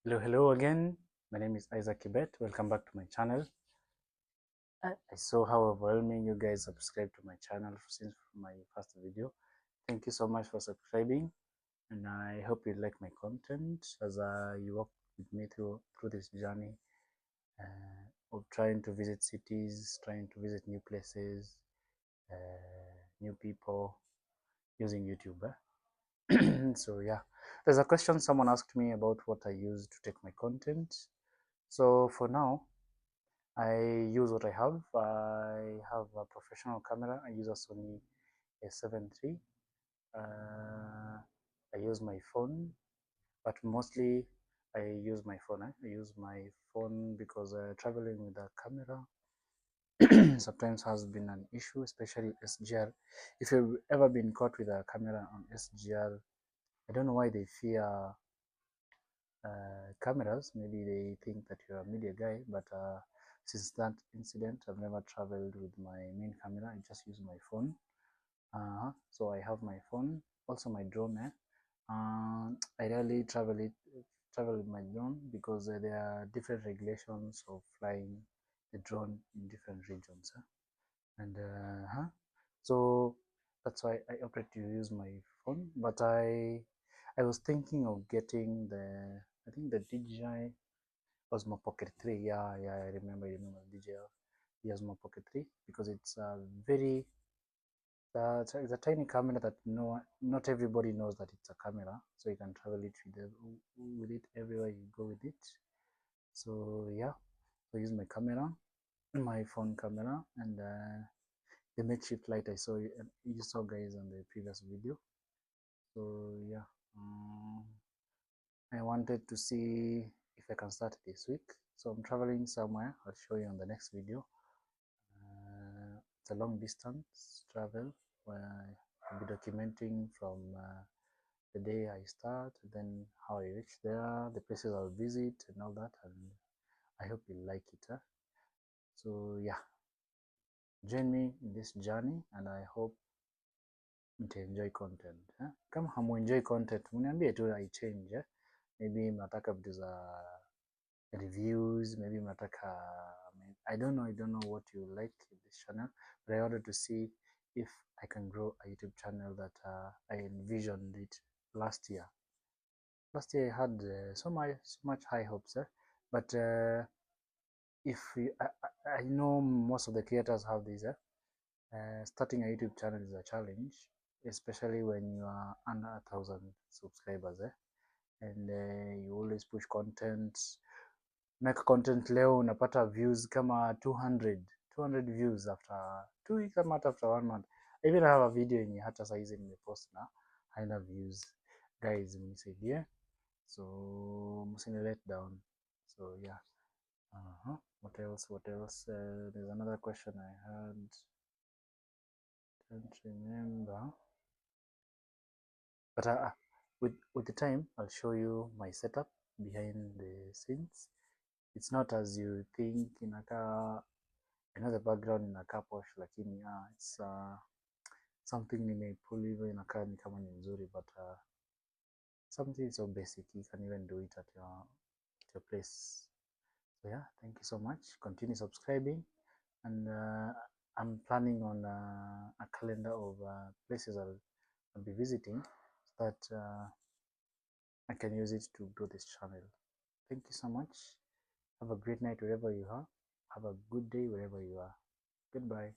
Hello again. My name is Isaac Kibet. Welcome back to my channel. I saw how overwhelming you guys subscribed to my channel since my first video. Thank you so much for subscribing, and I hope you like my content as you walk with me through this journey of trying to visit cities, trying to visit new places, new people using YouTube. So yeah, there's a question someone asked me about what I use to take my content. So for now, I use what I have. I have a professional camera. I use a Sony A7 III. I use my phone, but mostly I use my phone. I use my phone because traveling with a camera sometimes has been an issue, especially SGR. If you've ever been caught with a camera on SGR, I don't know why they fear cameras. Maybe they think that you're a media guy, but since that incident, I've never traveled with my main camera. I just use my phone. So I have my phone, also my drone. I rarely travel with my drone because there are different regulations of flying the drone in different regions. And so that's why I opted to use my phone. But I was thinking of getting I think the DJI Osmo Pocket 3. Yeah, I remember DJI Osmo Pocket 3 because it's a very it's a tiny camera that not everybody knows that it's a camera, so you can travel it with it everywhere you go with it. So yeah, I use my camera, my phone camera, and the makeshift light you saw guys on the previous video. So yeah, I wanted to see if I can start this week. So I'm traveling somewhere. I'll show you on the next video. It's a long distance travel where I'll be documenting from the day I start, then how I reach there, the places I'll visit, and all that. And I hope you like it. So yeah, join me in this journey, and I hope mtaenjoy content. Kama hamuenjoy content, mniambie tu I change. Maybe mnataka vitu za reviews, maybe mnataka I don't know what you like in this channel, but I wanted to see if I can grow a YouTube channel that I envisioned it last year. Last year I had so much high hopes, but if I know most of the creators have these. Starting a YouTube channel is a challenge, especially when you are under 1,000 subscribers, and you always push content, make content. Leo unapata views kama 200 views after 2 weeks ama after 1 month. I even have a video yenye hata saizi nimepost na haina views. Guys, mnisaidie, so msini let down. So yeah, what else there's another question I had, don't remember, but with the time I'll show you my setup behind the scenes. It's not as you think. Inakaa, I know the background inakaa posh, lakini it's something nimepull hivyo inakaa ni kama ni nzuri, but something so basic you can even do it at your place. So yeah, thank you so much. Continue subscribing, and I'm planning on a calendar of places I'll be visiting, so that I can use it to grow this channel. Thank you so much. Have a great night wherever you are. Have a good day wherever you are. Goodbye.